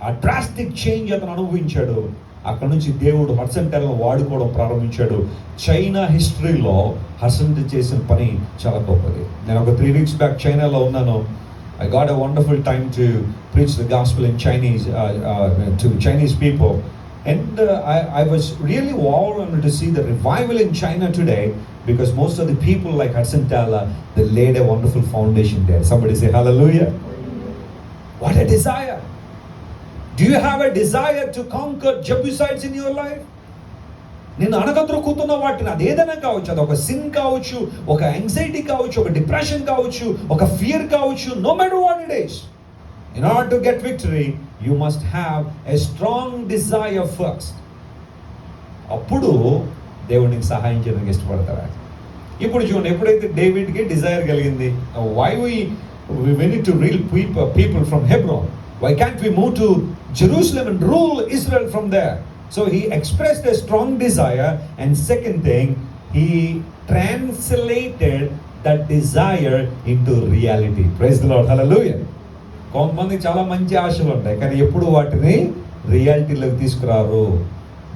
A drastic change అతను అనుభవించాడు. అక్కడ నుంచి దేవుడు Hudson Taylor వాడుకోవడం ప్రారంభించాడు. China హిస్టరీలో Hudson చేసిన పని చాలా గొప్పది. నేను ఒక 3 weeks బ్యాక్ చైనాలో ఉన్నాను. I got a wonderful time to preach the gospel in Chinese to Chinese people. And I was really warmed to see the revival in China today, because most of the people like Hudson Taylor, they laid a wonderful foundation there. Somebody say hallelujah. What a desire. Do you have a desire to conquer Jebusites in your life? నేను అనగద్రొక్కుతున్న వాటిని, అది ఏదైనా కావచ్చు, అది ఒక sin కావచ్చు, ఒక anxiety కావచ్చు, ఒక డిప్రెషన్ కావచ్చు, ఒక ఫియర్ కావచ్చు, no matter what it is. In order to get victory you must have a strong desire first. అప్పుడు దేవునికి సహాయం చేయడానికి ఇష్టపడతారా? ఇప్పుడు చూడండి, ఎప్పుడైతే డేవిడ్కి డిజైర్ కలిగింది, why we need to reel people from Hebron. Why can't we move to Jerusalem and rule Israel from there? So he expressed a strong desire, and second thing, he translated that desire into reality. Praise the Lord, hallelujah. కొంతమంది చాలా మంచి ఆశలు ఉంటాయి, కానీ ఎప్పుడు వాటిని రియాలిటీలోకి తీసుకురారు.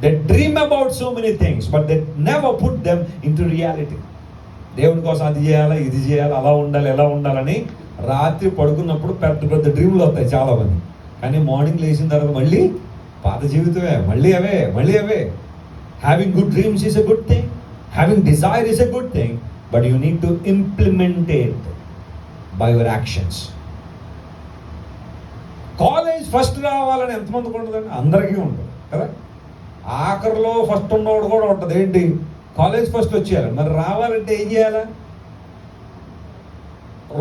They dream about so many things, but they never put them into reality. దేవుని కోసం అది చేయాలా, ఇది చేయాలి, అలా ఉండాలి, ఎలా ఉండాలని రాత్రి పడుకున్నప్పుడు పెద్ద పెద్ద డ్రీమ్లు వస్తాయి చాలా మంది. కానీ మార్నింగ్ లేచిన తర్వాత మళ్ళీ పాత జీవితమే, మళ్ళీ అవే. Having good dreams is a good thing, having desire is a good thing, but you need to implement it by your actions. College first రావాలని ఎంతమందికి ఉంటుందండి? అందరికీ ఉంటుంది కదా. ఆఖరిలో ఫస్ట్ ఉన్నవాడు కూడా ఉంటుంది. ఏంటి? కాలేజ్ ఫస్ట్ వచ్చేయాలి. మరి రావాలంటే ఏం చేయాలా?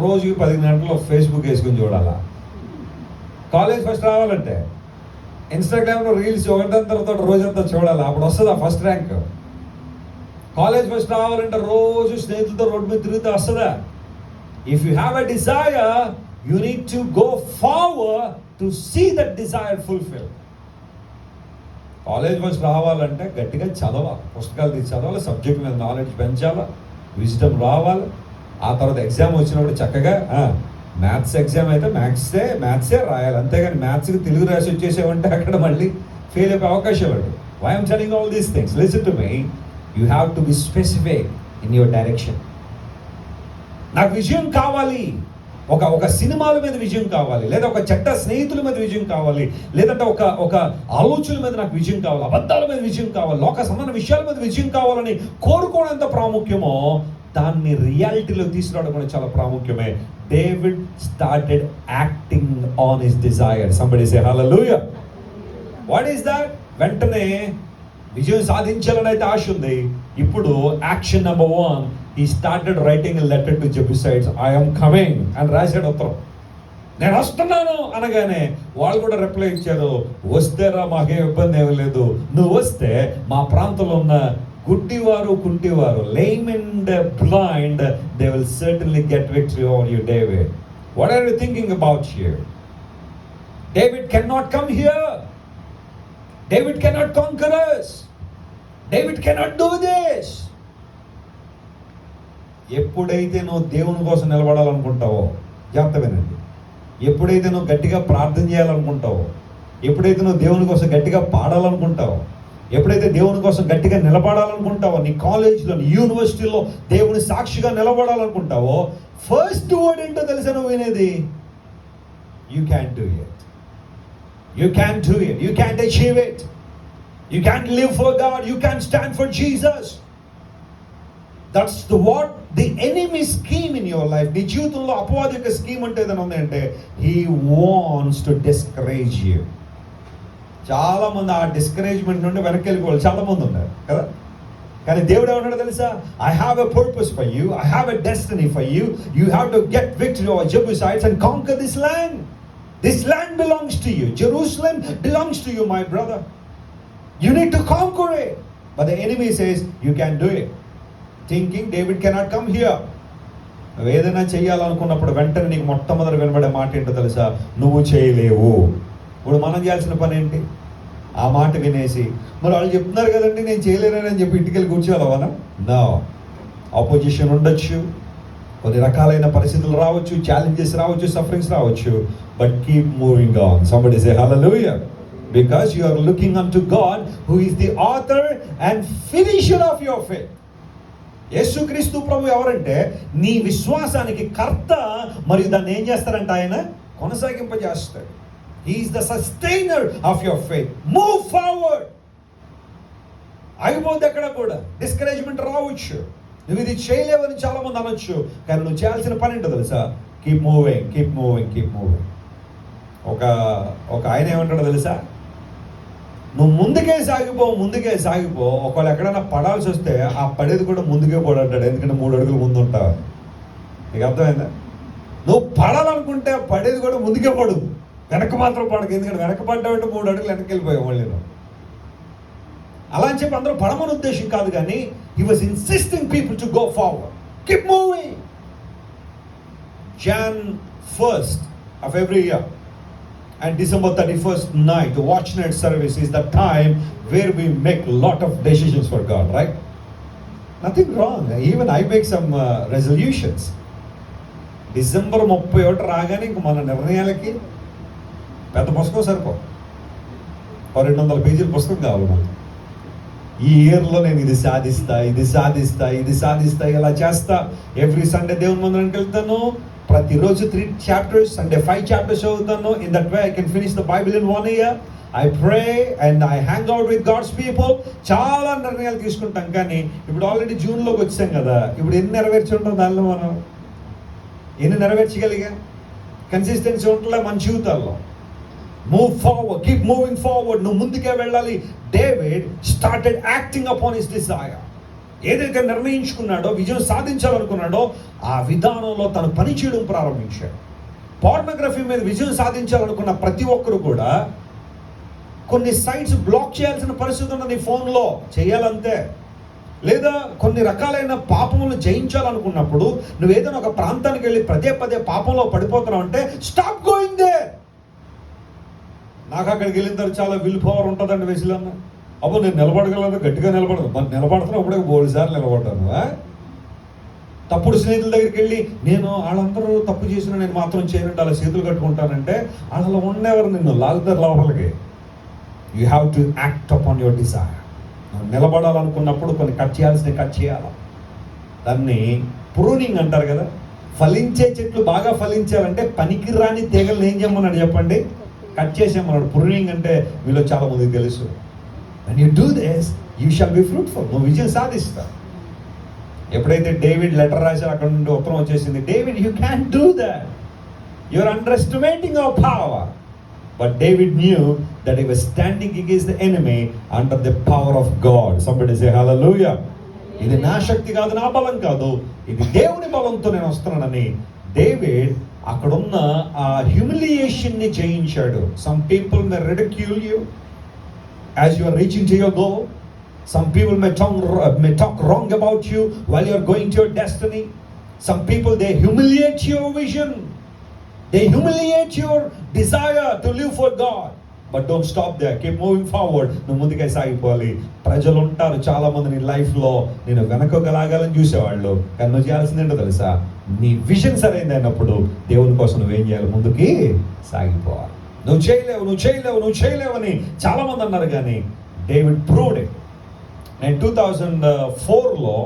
రోజుకి 10 గంటలు ఫేస్బుక్ వేసుకుని చూడాలా? కాలేజ్ ఫస్ట్ రావాలంటే ఇన్స్టాగ్రామ్లో రీల్స్ ఒకటి తర్వాత రోజంతా చూడాలి, అప్పుడు వస్తుంది ఆ ఫస్ట్ ర్యాంక్. కాలేజ్ ఫస్ట్ రావాలంటే రోజు స్నేహితులతో రోడ్డు మీద తిరిగితే వస్తుందా? If you have a desire, you need to go forward to see that desire fulfil. College first రావాలంటే గట్టిగా చదవాలి, పుస్తకాలు తీసి చదవాలి, సబ్జెక్ట్ మీద నాలెడ్జ్ పెంచాలి, విజ్డమ్ రావాలి. ఆ తర్వాత ఎగ్జామ్ వచ్చినప్పుడు చక్కగా మ్యాథ్స్ ఎగ్జామ్ అయితే మ్యాథ్సే రాయాలి. అంతేగాని మ్యాథ్స్కి తెలుగు రాసి వచ్చేసేవంటే అక్కడ మళ్ళీ ఫెయిల్ అయిపోయే అవకాశాలు ఉంటాయి. Why I'm telling all these things? Listen to me. You have to be specific in your direction. నాకు విజయం కావాలి, ఒక సినిమాల మీద విజయం కావాలి, లేదా ఒక చెడ్డ స్నేహితుల మీద విజయం కావాలి, లేదంటే ఒక ఆలోచనల మీద నాకు విజయం కావాలి, అబద్ధాల మీద విజయం కావాలి, లోక సంబంధ విషయాల మీద విజయం కావాలని కోరుకోవడం ఎంత ప్రాముఖ్యమో దాన్ని రియాలిటీలో తీసుకురావడం కూడా చాలా ప్రాముఖ్యమే. David started acting on his desire. Somebody say hallelujah. What is that? వెంటనే విజయం సాధించాలని అయితే ఆశ ఉంది. ఇప్పుడు action number 1, he started writing a letter to Jebusites. I am coming అని రాశాడు ఉత్తరం. నేను వస్తున్నాను అనగానే వాళ్ళు కూడా రిప్లై ఇచ్చారు, వస్తేరా మాకేం ఇబ్బంది ఏమీ లేదు, నువ్వు వస్తే మా ప్రాంతంలో ఉన్న గుడ్డివారు, కుంటివారు, lame and blind, they will certainly get victory over you, David. What are you thinking about here? David cannot come here. David cannot conquer us. David cannot do this. ఎప్పుడైతే నువ్వు దేవుని కోసం నిలబడాలనుకుంటావో, జాగ్రత్త వినండి, ఎప్పుడైతే నువ్వు గట్టిగా ప్రార్థన చేయాలనుకుంటావో, ఎప్పుడైతే నువ్వు దేవుని కోసం గట్టిగా పాడాలనుకుంటావో, ఎప్పుడైతే దేవుని కోసం గట్టిగా నిలబడాలనుకుంటావో, నీ కాలేజీలో, నీ యూనివర్సిటీలో దేవుని సాక్షిగా నిలబడాలనుకుంటావో, ఫస్ట్ వర్డ్ ఏంటో తెలుసా నువ్వు వినేది? You can do it. You can do it. You can achieve it. You can live for God. You can stand for Jesus. That's what the enemy scheme in your life. నీ జీవితంలో అపవాది యొక్క scheme అంటే ఏదైనా ఉందంటే, he wants to discourage you. చాలా మంది ఆ డిస్కరేజ్మెంట్ నుండి వెనక్కి వెళ్ళిపోవాలి చాలా మంది ఉన్నారు కదా. కానీ దేవుడు ఏమన్నాడో తెలుసా? I have a purpose for you. I have a destiny for you. You have to get victory over Jebusites and conquer this land. This land belongs to you. Jerusalem belongs to you, my brother. You need to conquer it. But the enemy says you can't do it. Thinking David cannot come here. నువ్వు ఏదైనా చేయాలనుకున్నప్పుడు వెంటనే నీకు మొట్టమొదటి వినబడే మాట ఏంటో తెలుసా? నువ్వు చేయలేవు. ఇప్పుడు మనం చేయాల్సిన పని ఏంటి? ఆ మాట వినేసి, మరి వాళ్ళు చెప్తున్నారు కదండి నేను చేయలేనని చెప్పి ఇంటికి వెళ్ళి కూర్చోవాలవనా? నో. ఆపోజిషన్ ఉండొచ్చు, కొన్ని రకాలైన పరిస్థితులు రావచ్చు, ఛాలెంజెస్ రావచ్చు, సఫరింగ్స్ రావచ్చు, but keep moving on. Somebody say hallelujah. Because you are looking unto God who is the author and finisher of your faith. యేసుక్రీస్తు ప్రభు ఎవరంటే నీ విశ్వాసానికి కర్త, మరియు దాన్ని ఏం చేస్తారంటే ఆయన కొనసాగింపజేస్తాడు. He is the sustainer of your faith. Move forward. ఆగిపోద్ది ఎక్కడ కూడా. డిస్కరేజ్మెంట్ రావచ్చు, నువ్వు ఇది చేయలేవని చాలా మంది అనొచ్చు, కానీ నువ్వు చేయాల్సిన పని ఏంటో తెలుసా? Keep moving, keep moving, keep moving. ఒక ఆయన ఏమంటాడో తెలుసా? నువ్వు ముందుకే సాగిపో. ఒకవేళ ఎక్కడైనా పడాల్సి వస్తే ఆ పడేది కూడా ముందుకే పడంటాడు, ఎందుకంటే 3 అడుగులు ముందు ఉంటావు. నీకు అర్థమైందా? నువ్వు పడాలనుకుంటే పడేది కూడా ముందుకే పడు, వెనక్కి మాత్రం పడకు. ఎందుకంటే వెనక్కి పడ్డావంటే 3 అడుగులు వెనక్కి వెళ్ళిపోయావు మళ్ళీ. అలా అని చెప్పి అందరూ పడమని ఉద్దేశం కాదు, కానీ he was insisting people to go forward, keep moving. Jan 1st of every year and December 31st night, the watch night service is the time where we make a lot of decisions for God, right? Nothing wrong. Even I make some resolutions. December 31 రాగానే ఇంక మన నిర్ణయాలకి పెద్ద పుస్తకం సరిపో, 200 పేజీల పుస్తకం కావాలి మనకి. ఈ ఇయర్లో నేను ఇది సాధిస్తా, ఇలా చేస్తా. ఎవ్రీ సండే దేవుని మందిరానికి వెళ్తాను, ప్రతిరోజు 3 chapters, సండే 5 chapters చదువుతాను. In that way I can finish the Bible ఇన్ 1 year. I pray and I hang out with God's people. చాలా నిర్ణయాలు తీసుకుంటాం, కానీ ఇప్పుడు ఆల్రెడీ జూన్లోకి వచ్చాం కదా, ఇప్పుడు ఎన్ని నెరవేర్చి ఉంటాం దానిలో? మనం ఎన్ని నెరవేర్చగలిగా? కన్సిస్టెన్సీ ఉంటుందా మన జీవితాల్లో? Move forward, keep moving forward. నువ్వు ముందుకే వెళ్ళాలి. David started acting upon his Dzire. ఏదైతే నిర్ణయించుకున్నాడో, విజయం సాధించాలనుకున్నాడో, ఆ విధానంలో తను పని చేయడం ప్రారంభించాడు. పోర్నోగ్రఫీ మీద విజయం సాధించాలనుకున్న ప్రతి ఒక్కరు కూడా కొన్ని సైట్స్ బ్లాక్ చేయాల్సిన పరిస్థితి ఉన్నది. ఫోన్లో చేయాలంతే. లేదా కొన్ని రకాలైన పాపములను జయించాలనుకున్నప్పుడు నువ్వు ఏదైనా ఒక ప్రాంతానికి వెళ్ళి పదే పాపంలో పడిపోతున్నావు అంటే స్టాప్ గోయింగ్ దే. నాకు అక్కడికి వెళ్ళిన తర్వాత చాలా విల్ పవర్ ఉంటుందండి వెసిలన్న. అప్పుడు నేను నిలబడగలను, గట్టిగా నిలబడదు. మరి నిలబడుతున్నా అప్పుడే 3 సార్లు నిలబడ్డాను. తప్పుడు స్నేహితుల దగ్గరికి వెళ్ళి నేను వాళ్ళందరూ తప్పు చేసినా నేను మాత్రం చేయనంటే అలా చేతులు కట్టుకుంటానంటే వాళ్ళలో ఉండేవారు నిన్ను లాగుతారు లోపలికి. You have to act upon your desire. నిలబడాలనుకున్నప్పుడు కొన్ని కట్ చేయాలి. దాన్ని ప్రూనింగ్ అంటారు కదా. ఫలించే చెట్లు బాగా ఫలించాలంటే పనికిరాని తీగలను ఏం చేయమన్నాడు చెప్పండి? కట్ చేసేమన్నాడు. ప్రూనింగ్ అంటే మీలో చాలా మందికి తెలుసు. when you do this you shall be fruitful. నువ్వు విజయం సాధిస్తావు. ఎప్పుడైతే డేవిడ్ లెటర్ రాశారు, అక్కడ నుండి ఉత్తరం వచ్చేసింది. David, you can't do that, you are underestimating our power. But David knew that he was standing against the enemy under the power of God. Somebody say hallelujah. ఇది నా శక్తి కాదు, నా బలం కాదు, ఇది దేవుని బలంతో నేను వస్తున్నానని డేవిడ్ అక్కడున్న ఆ హ్యూమిలియేషన్ ని జయించాడు. Some people may ridicule you as you are reaching to your goal. Some people may talk wrong about you while you are going to your destiny. Some people, they humiliate your vision. They humiliate your desire to live for God. But don't stop there. Keep moving forward. నువ్వు ముందుకే సాగిపోవాలి. ప్రజలు ఉంటారు చాలా మంది నీ లైఫ్లో నేను వెనకకు లాగాలని చూసేవాళ్ళు, కానీ నువ్వు చేయాల్సింది ఏంటో తెలుసా? నీ విజన్ సరైనది అయినప్పుడు దేవుని కోసం నువ్వేం చేయాలి? ముందుకి సాగిపోవాలి. నువ్వు చేయలేవు అని చాలా మంది అన్నారు, కానీ డేవిడ్ ప్రూవ్డ్ ఇట్. నేను 2004లో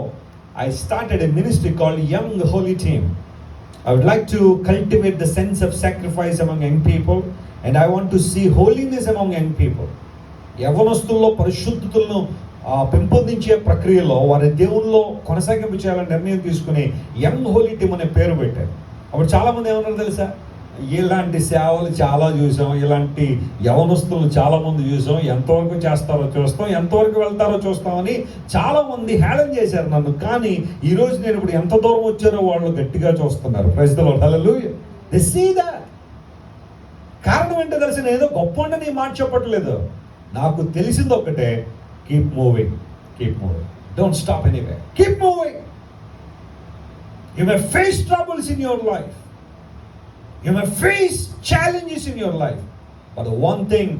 I started a ministry called Young Holy Team. I would like to cultivate the sense of sacrifice among young people, and I want to see holiness among young people. యవ్వనస్తుల్లో పరిశుద్ధతలను పెంపొందించే ప్రక్రియలో వారి దేవుల్లో కొనసాగింపు చేయాలని నిర్ణయం తీసుకుని young Holi team అనే పేరు పెట్టారు. అప్పుడు చాలామంది ఏమన్నారు తెలుసా? ఇలాంటి సేవలు చాలా చూసాం, ఇలాంటి యవనస్తులు చాలా మంది చూసాం, ఎంతవరకు చేస్తారో చూస్తాం, ఎంతవరకు వెళ్తారో చూస్తామని చాలా మంది హేళన చేశారు నన్ను. కానీ ఈరోజు నేను ఇప్పుడు ఎంత దూరం వచ్చారో వాళ్ళు గట్టిగా చూస్తున్నారు. Praise the lord, hallelujah. They see that. కారణం ఏంటో తెలిసి నేను ఏదో గొప్ప నీ మాట చెప్పట్లేదు. నాకు తెలిసింది ఒకటే, keep moving, don't stop anyway, keep moving. You may face troubles in your life, you may face challenges in your life, but the one thing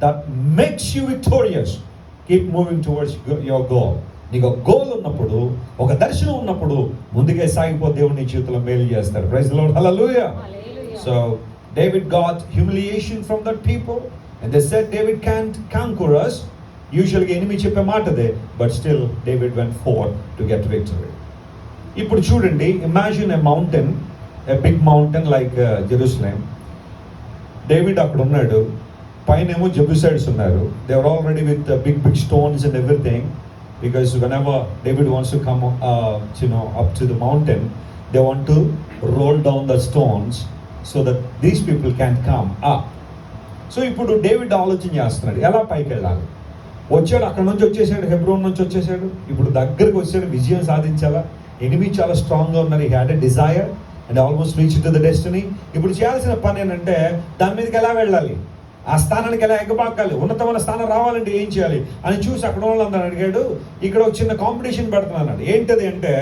that makes you victorious, keep moving towards your goal. నీకు goal ఉన్నప్పుడు, ఒక దర్శనం ఉన్నప్పుడు ముందుకే సాగిపో. దేవుని జీవితంలో మేలు చేస్తారు. Praise the lord, hallelujah. So David got humiliation from that people, and they said David can't conquer us. Usually enemy చెప్పే మాటదే, but still David went forward to get victory. ఇప్పుడు చూడండి, imagine a mountain, a big mountain like Jerusalem. David అక్కడ ఉన్నాడు, పైనేమో Jebusites ఉన్నారు. They are already with big stones and everything. because whenever David wants to come up to the mountain, they want to roll down the stones so that these people can come up. So ఇప్పుడు David ఆలోచన చేస్తున్నాడు, ఎలా పైకి వెళ్ళాలి. వచ్చాడు, అక్కడ నుంచి వచ్చేసాడు, హెబ్రోన్ నుంచి వచ్చేసాడు, ఇప్పుడు దగ్గరకు వచ్చాడు, విజయం సాధించాలా. ఎనిమి చాలా స్ట్రాంగ్గా ఉన్నారు. He had a desire and almost reach to the destiny. ఇప్పుడు చేయాల్సిన పని ఏంటంటే దాని మీదకి ఎలా వెళ్ళాలి, ఆ స్థానానికి ఎలా ఎగబాకాలి, ఉన్నతమైన స్థానం రావాలంటే ఏం చేయాలి అని చూసి అక్కడ వాళ్ళందరూ అడిగాడు. ఇక్కడ ఒక చిన్న కాంపిటీషన్ పెడుతున్నాడు. ఏంటది అంటే,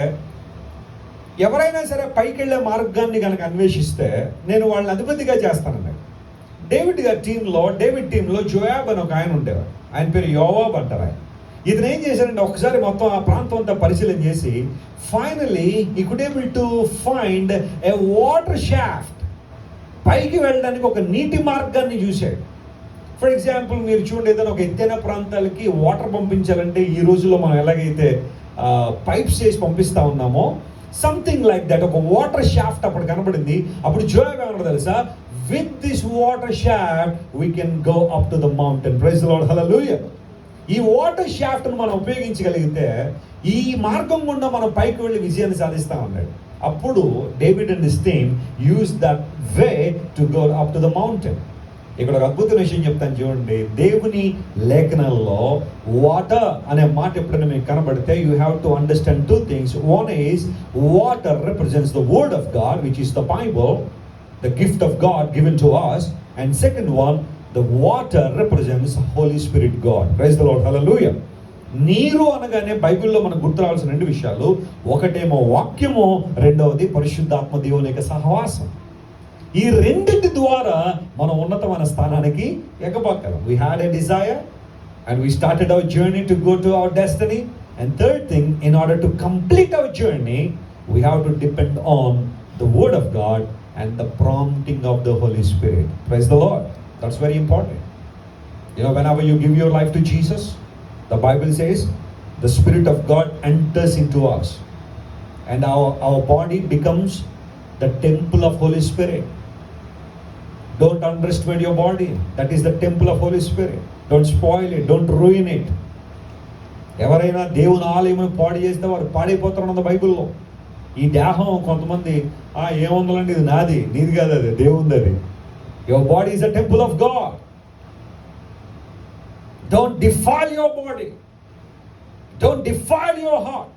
ఎవరైనా సరే పైకి వెళ్ళే మార్గాన్ని కనుక అన్వేషిస్తే నేను వాళ్ళని అధిపతిగా చేస్తానన్నాడు. డేవిడ్ టీంలో జోయాబ్ అని ఒక ఆయన ఉండేవాడు. ఆయన పేరు యోవాబ్ అంటారు. ఆయన ఇతను ఏం చేశాడంటే ఒకసారి మొత్తం ఆ ప్రాంతం అంతా పరిశీలన చేసి finally he could able to find a water shaft. పైకి వెళ్ళడానికి ఒక నీటి మార్గాన్ని చూశాడు. ఫర్ ఎగ్జాంపుల్ మీరు చూడండి, ఏదైనా ఒక ఎత్తైన ప్రాంతాలకి వాటర్ పంపించాలంటే ఈ రోజుల్లో మనం ఎలాగైతే పైప్స్ చేసి పంపిస్తా ఉన్నామో, సంథింగ్ లైక్ దట్ ఒక వాటర్ షాఫ్ట్ అప్పుడు కనబడింది. అప్పుడు జోయాబ్ ఏమన్నా తెలుసా, with this water shaft we can go up to the mountain. Praise the lord, hallelujah. ఈ వాటర్ షాఫ్ట్ను మనం ఉపయోగించగలిగితే ఈ మార్గం గుండా మనం పైకి వెళ్ళి విజయాన్ని సాధిస్తా ఉన్నాడు. అప్పుడు David and his team use that way to go up to the mountain. ఇక్కడ ఒక అద్భుతమైన విషయం చెప్తాను చూడండి. దేవుని లేఖనాల్లో వాటర్ అనే మాట ఎప్పుడైనా మీకు కనబడితే you have to understand two things. One is water represents the word of God which is the Bible, the gift of God given to us, and second one, the water represents Holy Spirit God. Praise the Lord, hallelujah. నీరు అనగానే బైబిల్లో మనకు గుర్తు రావాల్సిన రెండు విషయాలు, ఒకటేమో వాక్యము, రెండవది పరిశుద్ధాత్మ దేవుని యొక్క సహవాసం. ఈ రెండింటి ద్వారా మనం ఉన్నతమైన స్థానానికి ఎగబాకలం. We had a desire and we started our journey to go to our destiny, and third thing, in order to complete our journey we have to depend on the word of God and the prompting of the Holy Spirit. Praise the Lord. That's very important. You know, whenever you give your life to Jesus, the Bible says the Spirit of God enters into us and our body becomes the temple of Holy Spirit. Don't underestimate your body. That is the temple of Holy Spirit. Don't spoil it, don't ruin it. ఎవరైనా దేవుని ఆలయం పాడు చేస్తే వారు పాడైపోతారన్నది బైబిల్లో. ఈ దేహం కొంతమంది ఏముందండి, ఇది నాది, నీది కాదు, అది దేవుంది. అది your body is a temple of God. Don't defile your body, don't defile your heart,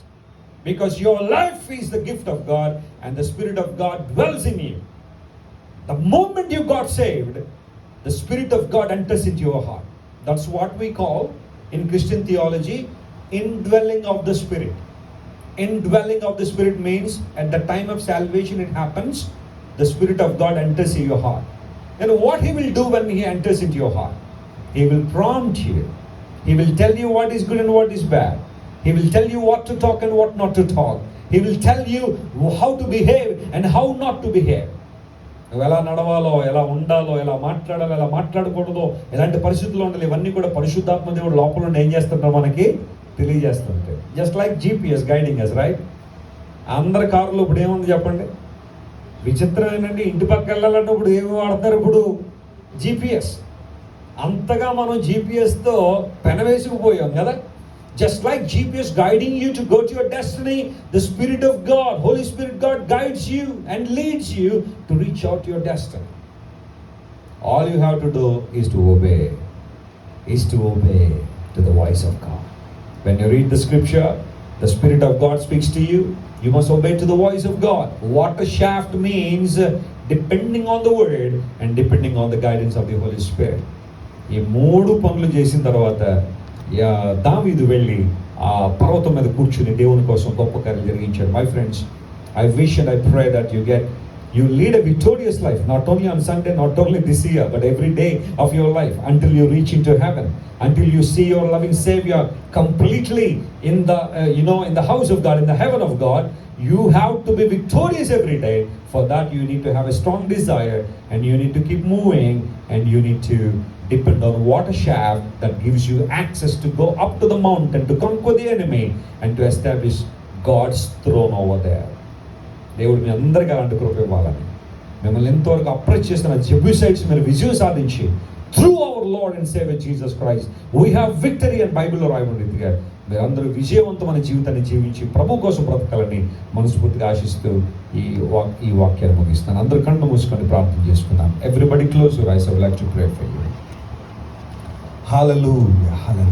because your life is the gift of God and the spirit of God dwells in you. The moment you got saved, the Spirit of God enters into your heart. That's what we call in Christian theology indwelling of the Spirit. Indwelling of the Spirit means at the time of salvation it happens, the Spirit of God enters in your heart. And what He will do when He enters into your heart? He will prompt you. He will tell you what is good and what is bad. He will tell you what to talk and what not to talk. He will tell you how to behave and how not to behave. నువ్వు ఎలా నడవాలో, ఎలా ఉండాలో, ఎలా మాట్లాడాలో, ఎలా మాట్లాడకూడదో, ఎలాంటి పరిస్థితుల్లో ఉండాలి, ఇవన్నీ కూడా పరిశుద్ధాత్మ దేవుడు లోపల నుండి ఏం చేస్తుంటారో మనకి తెలియజేస్తుంటే. Just like GPS guiding us, right? అందరి కారులో ఇప్పుడు ఏముంది చెప్పండి? విచిత్రం ఏంటంటే ఇంటి పక్క వెళ్ళాలంటే ఇప్పుడు ఏమి వాడతారు? ఇప్పుడు జీపీఎస్. అంతగా మనం జీపీఎస్తో పెనవేసుకుపోయాం కదా. Just like GPS guiding you to go to your destiny, the Spirit of God, Holy Spirit God guides you and leads you to reach out to your destiny. All you have to do is to obey to the voice of God. When you read the scripture, the Spirit of God speaks to you, you must obey to the voice of God. Water shaft means depending on the word and depending on the guidance of the Holy Spirit. ఈ మూడు పనులు చేసిన తర్వాత దావీదు వెళ్ళి ఆ పర్వతం మీద కూర్చుని దేవుని కోసం గొప్ప కార్యం జరిగించాడు. My friends, I wish and I pray that you lead a victorious life, not only on Sunday, not only this year, but every day of your life until you reach into heaven, until you see your loving Savior completely in the in the house of God, in the heaven of God. You have to be victorious every day. For that you need to have a strong desire, and you need to keep moving, and you need to depend on water shaft that gives you access to go up to the mountain, to conquer the enemy, and to establish God's throne over there. దేవుడు మీ అందరికీ అలాంటి కృప ఇవ్వాలని, మిమ్మల్ని ఎంతవరకు approach చేస్తున్న జెబ్యూసైట్స్ మీరు విజయం సాధించి through our Lord and saviour Jesus Christ we have victory అని బైబిల్లో రాయబడిన రీతిగా మీరందరూ విజయవంతమైన జీవితాన్ని జీవించి ప్రభు కోసం బ్రతకాలని మనస్ఫూర్తిగా ఆశిస్తూ ఈ వాక్యాన్ని ముగిస్తాను. అందరూ కళ్ళు మూసుకొని ప్రార్థన చేసుకుందాం. Everybody close your eyes. I would like to pray for you. Hallelujah, hallelujah.